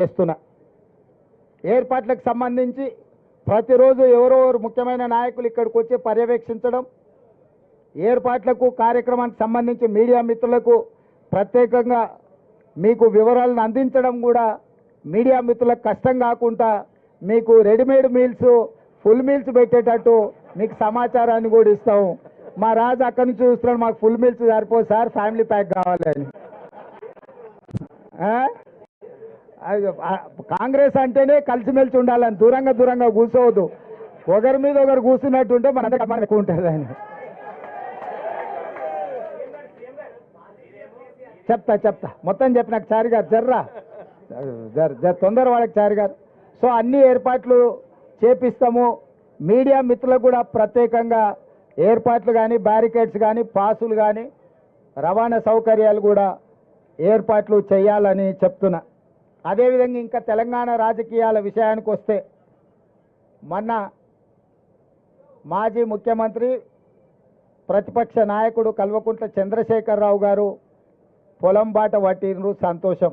చేస్తున్నా. ఏర్పాట్లకు సంబంధించి ప్రతిరోజు ఎవరో ముఖ్యమైన నాయకులు ఇక్కడికి వచ్చి పర్యవేక్షించడం, ఏర్పాట్లకు కార్యక్రమానికి సంబంధించి మీడియా మిత్రులకు ప్రత్యేకంగా మీకు వివరాలను అందించడం కూడా మీడియా మిత్రులకు కష్టం కాకుండా మీకు రెడీమేడ్ మీల్స్, ఫుల్ మీల్స్ పెట్టేటట్టు మీకు సమాచారాన్ని కూడా ఇస్తాం. మా రాజు అక్కడి నుంచి చూస్తున్నాడు, మాకు ఫుల్ మీల్స్ సరిపోదు సార్, ఫ్యామిలీ ప్యాక్ కావాలని. కాంగ్రెస్ అంటేనే కలిసిమెలిసి ఉండాలని, దూరంగా దూరంగా కూర్చోవద్దు. ఒకరి మీద ఒకరు కూర్చున్నట్టుంటే మన ఎక్కువ ఉంటుంది అని చెప్తా మొత్తం చెప్పినాక చారి గారు జర్ర తొందర వాళ్ళకి చారి గారు. సో అన్ని ఏర్పాట్లు చేపిస్తాము. మీడియా మిత్రులకు కూడా ప్రత్యేకంగా ఏర్పాట్లు కానీ, బ్యారికేడ్స్ కానీ, పాసులు కానీ, రవాణా సౌకర్యాలు కూడా ఏర్పాట్లు చేయాలని చెప్తున్నా. అదేవిధంగా ఇంకా తెలంగాణ రాజకీయాల విషయానికి వస్తే, మొన్న మాజీ ముఖ్యమంత్రి ప్రతిపక్ష నాయకుడు కల్వకుంట్ల చంద్రశేఖరరావు గారు పొలం బాట పట్టినరు, సంతోషం.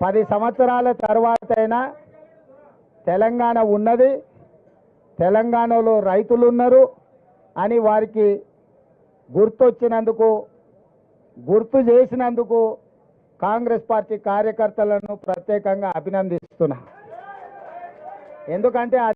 10 సంవత్సరాల తర్వాత అయినా తెలంగాణ ఉన్నది, తెలంగాణలో రైతులు ఉన్నారు అని వారికి గుర్తొచ్చినందుకు, గుర్తు చేసినందుకు కాంగ్రెస్ పార్టీ కార్యకర్తలను ప్రత్యేకంగా అభినందిస్తున్నా. ఎందుకంటే